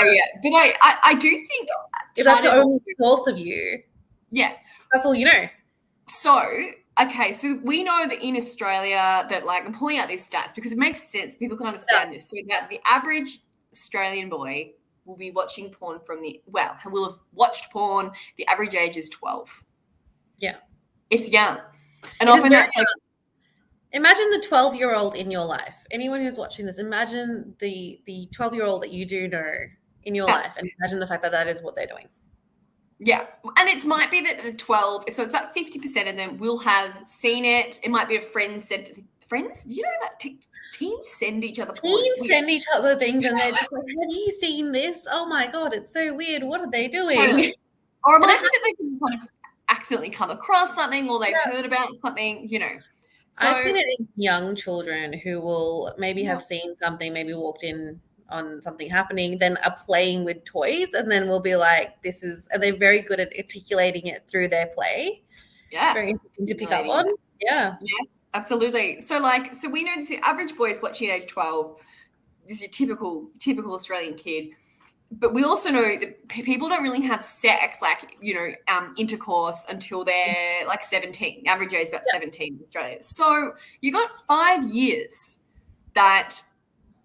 But I do think if that's the only thoughts of you, that's all you know. So okay, so we know that in Australia that like I'm pulling out these stats because it makes sense. People can understand this. So that the average Australian boy will be watching porn will have watched porn. The average age is 12. Yeah. It's young. And often that's like, imagine the 12-year-old in your life. Anyone who's watching this, imagine the 12-year-old that you do know in your life, and imagine the fact that that is what they're doing. Yeah. And it might be that the 12, so it's about 50% of them will have seen it. It might be a friend sent to friends. Do you know that teens send each other porn? Teens send each other things and they're just like, have you seen this? Oh my God, it's so weird. What are they doing? Or it might be that they can kind of accidentally come across something or they've heard about something, you know. So, I've seen it in young children who will maybe have seen something, maybe walked in on something happening, then are playing with toys, and then we'll be like, and they're very good at articulating it through their play. Yeah. Very interesting to pick up on. Yeah. Yeah, absolutely. So we know the average boy is watching at age 12. This is your typical Australian kid. But we also know that people don't really have sex, like, you know, intercourse until they're like 17. Average age is about 17 in Australia. So you got 5 years that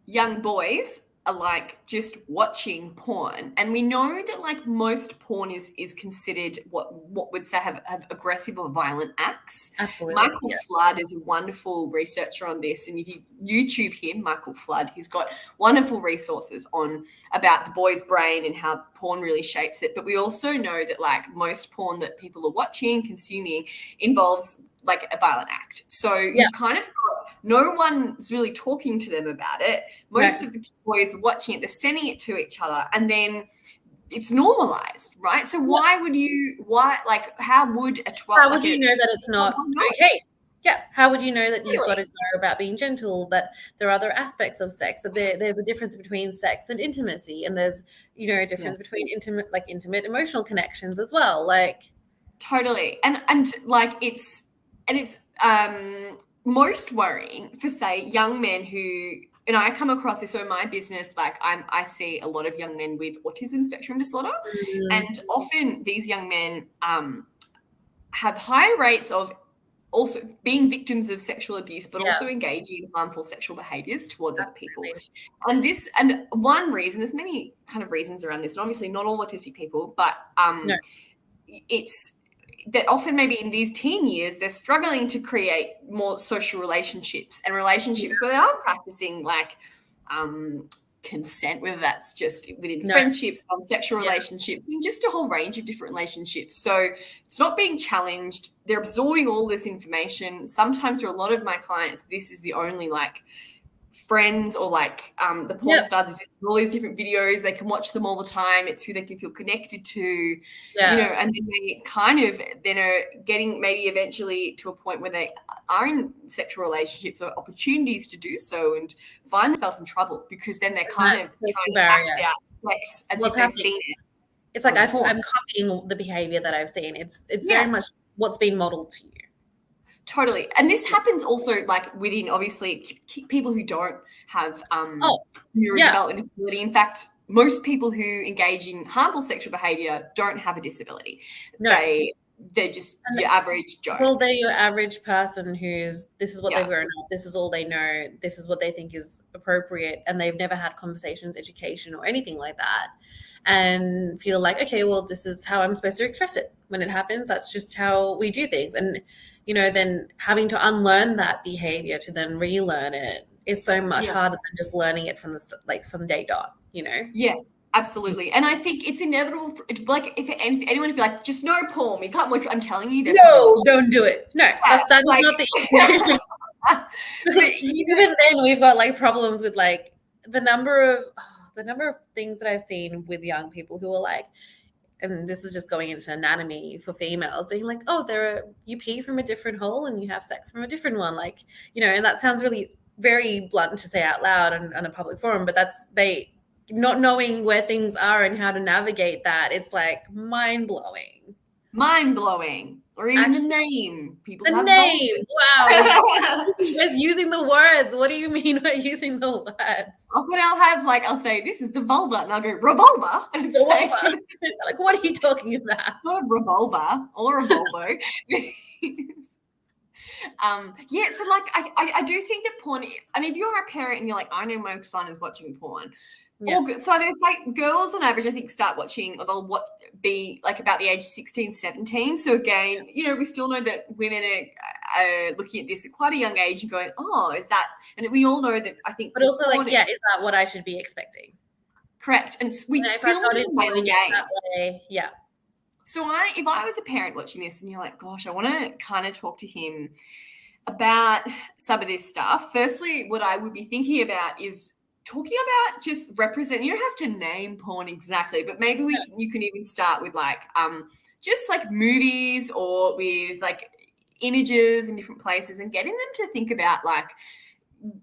young boys are like just watching porn. And we know that like most porn is considered what would say have aggressive or violent acts. Absolutely. Michael Flood is a wonderful researcher on this. And if you YouTube him, Michael Flood, he's got wonderful resources about the boy's brain and how porn really shapes it. But we also know that like most porn that people are watching, consuming involves like a violent act. So you've kind of got no one's really talking to them about it. Most of the boys are watching it, they're sending it to each other, and then it's normalized, right? So how would a 12 how would you know that it's not okay? Yeah. How would you know that you've got to know about being gentle, that there are other aspects of sex, that there's a difference between sex and intimacy, and there's, you know, a difference between intimate emotional connections as well. Like totally. And like it's most worrying for, say, young men who, and I come across this, so in my business, like I see a lot of young men with autism spectrum disorder, and often these young men have high rates of also being victims of sexual abuse, but also engaging in harmful sexual behaviors towards other people. And one reason, there's many kind of reasons around this, and obviously not all autistic people, but it's that often maybe in these teen years, they're struggling to create more social relationships and relationships where they are practicing like consent, whether that's just within friendships, on sexual relationships, and just a whole range of different relationships. So it's not being challenged. They're absorbing all this information. Sometimes for a lot of my clients, this is the only like friends or like the porn stars exist in all these different videos. They can watch them all the time. It's who they can feel connected to, you know, and then they kind of then are getting maybe eventually to a point where they are in sexual relationships or opportunities to do so and find themselves in trouble because then they're kind of trying to act out sex as if they've seen it. It's like I'm copying the behavior that I've seen. It's very much what's been modeled to you. Totally. And this happens also like within obviously people who don't have neurodevelopmental disability. In fact, most people who engage in harmful sexual behavior don't have a disability. No. They're just your average Joe. Well, they're your average person this is what they've grown up, this is all they know, this is what they think is appropriate, and they've never had conversations, education, or anything like that, and feel like, okay, well, this is how I'm supposed to express it. When it happens, that's just how we do things. And you know, then having to unlearn that behavior to then relearn it is so much harder than just learning it from from day dot, you know? Yeah, Absolutely. And I think it's inevitable. Like, if anyone would be like, just no porn, you can't watch. I'm telling you, no, don't do it. No, yeah, that's like, not the but even then we've got like problems with like the number of things that I've seen with young people who are like, and this is just going into anatomy for females, being like, oh, you pee from a different hole and you have sex from a different one, like, and that sounds really very blunt to say out loud on a public forum, but that's they not knowing where things are and how to navigate that. It's like mind-blowing. Or even the name. People have name. Wow. Just using the words. What do you mean by using the words? Often I'll say, this is the vulva, and I'll go, revolver? And it's like, what are you talking about? Not a revolver or a Volvo. So like I do think that porn, and if you're a parent and you're like, I know my son is watching porn, so there's like girls on average I think start watching, or they'll be like about the age of 16, 17. So again, we still know that women are looking at this at quite a young age and going, oh, is that, and we all know that, I think, but also like, is that what I should be expecting? Correct. And we filmed in male gaze. Yeah. So if I was a parent watching this and you're like, gosh, I want to kind of talk to him about some of this stuff, firstly, what I would be thinking about is talking about just represent. You don't have to name porn exactly, but maybe you can even start with like just like movies or with like images in different places, and getting them to think about like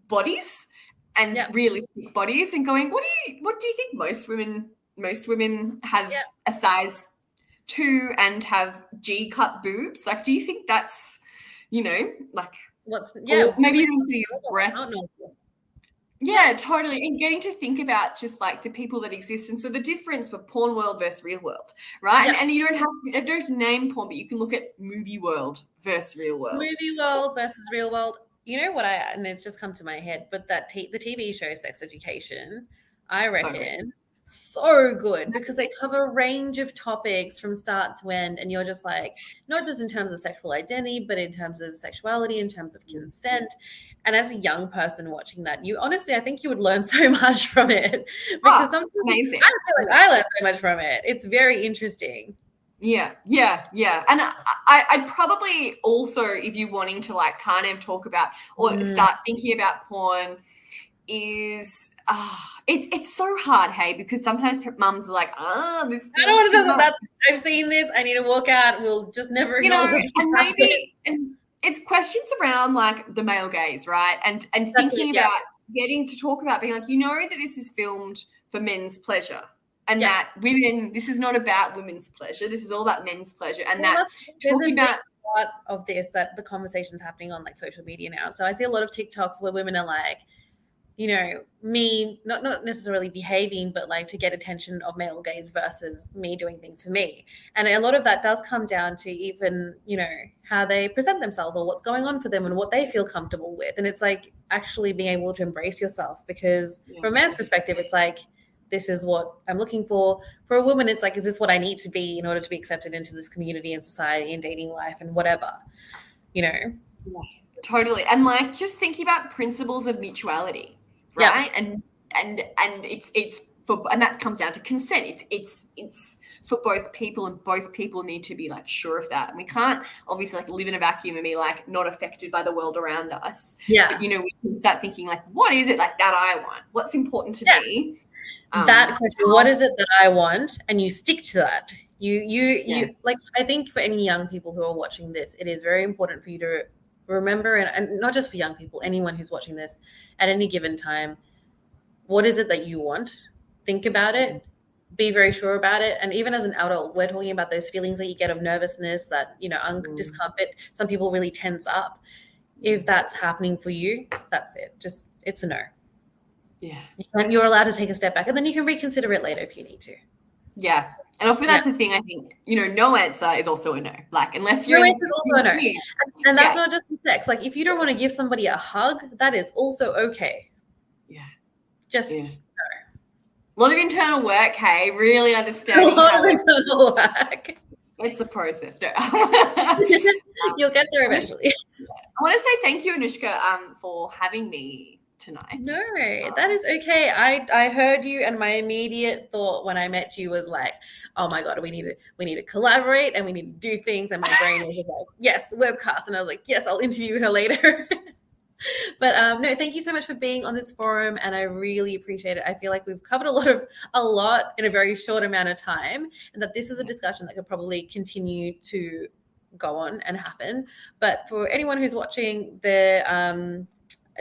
bodies and realistic bodies, and going, what do you think most women have a size 2 and have G-cut boobs? Like, do you think that's, like, maybe even see breasts? Yeah, totally. And getting to think about just like the people that exist. And so the difference for porn world versus real world, right? Yeah. And you don't have to name porn, but you can look at movie world versus real world. Movie world versus real world. You know what and it's just come to my head, but the TV show Sex Education, I reckon, so good because they cover a range of topics from start to end, and you're just like, not just in terms of sexual identity, but in terms of sexuality, in terms of consent. And as a young person watching that, I think you would learn so much from it, because sometimes amazing. I feel like I learned so much from it. It's very interesting. Yeah. And I'd probably also, if you're wanting to like kind of talk about or start thinking about porn, is it's so hard, hey, because sometimes mums are like, this. I don't want to talk about that. I've seen this. I need to walk out. We'll just never acknowledge it. And maybe it's questions around like the male gaze, right? And thinking about getting to talk about being like, that this is filmed for men's pleasure, and that women, this is not about women's pleasure. This is all about men's pleasure, and talking about part of this, that the conversation's happening on like social media now. So I see a lot of TikToks where women are like, me not necessarily behaving, but like to get attention of male gaze versus me doing things for me. And a lot of that does come down to even, how they present themselves or what's going on for them and what they feel comfortable with. And it's like actually being able to embrace yourself, because from a man's perspective, it's like, this is what I'm looking for. For a woman, it's like, is this what I need to be in order to be accepted into this community and society and dating life and whatever, Yeah, totally. And like just thinking about principles of mutuality. Right. And it's for, and that comes down to consent. It's for both people, and both people need to be like sure of that. And we can't obviously like live in a vacuum and be like not affected by the world around us. Yeah. But we can start thinking like, what is it like that I want? What's important to me? That question, what is it that I want? And you stick to that. You like, I think for any young people who are watching this, it is very important for you to remember, and not just for young people, anyone who's watching this at any given time, what is it that you want? Think about it, be very sure about it. And even as an adult, we're talking about those feelings that you get of nervousness, that, discomfort. Some people really tense up. If that's happening for you, that's it. Just, it's a no. Yeah. You're allowed to take a step back, and then you can reconsider it later if you need to. Yeah. And often that's the thing, I think, no answer is also a no. Like, unless you're... No answer is also a no. And that's not just in sex. Like, if you don't want to give somebody a hug, that is also okay. Yeah. Just no. A lot of internal work, hey? Really understanding a lot of internal work. It's a process. No. You'll get there eventually. I want to say thank you, Anushka, for having me tonight. No, that is okay. I heard you, and my immediate thought when I met you was like, oh my God, we need to collaborate and we need to do things. And my brain was like, yes, webcast. And I was like, yes, I'll interview her later. But no, thank you so much for being on this forum, and I really appreciate it. I feel like we've covered a lot in a very short amount of time, and that this is a discussion that could probably continue to go on and happen. But for anyone who's watching, the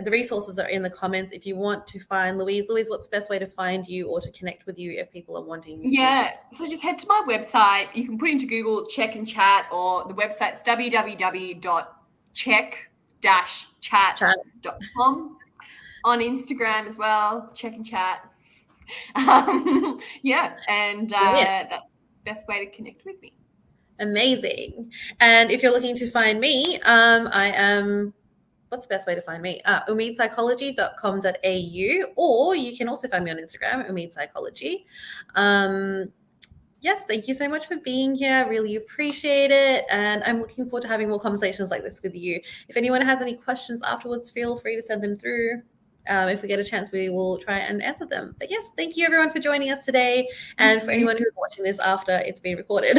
resources are in the comments. If you want to find Louise, what's the best way to find you or to connect with you if people are wanting to? So just head to my website. You can put into Google Check and Chat, or the website's www.check-chat.com. On Instagram as well, Check and Chat. That's the best way to connect with me. Amazing. And if you're looking to find me, I am... What's the best way to find me? umidpsychology.com.au, or you can also find me on Instagram, umidpsychology. Yes, thank you so much for being here. Really appreciate it. And I'm looking forward to having more conversations like this with you. If anyone has any questions afterwards, feel free to send them through. If we get a chance, we will try and answer them. But yes, thank you everyone for joining us today. And for anyone who's watching this after it's been recorded.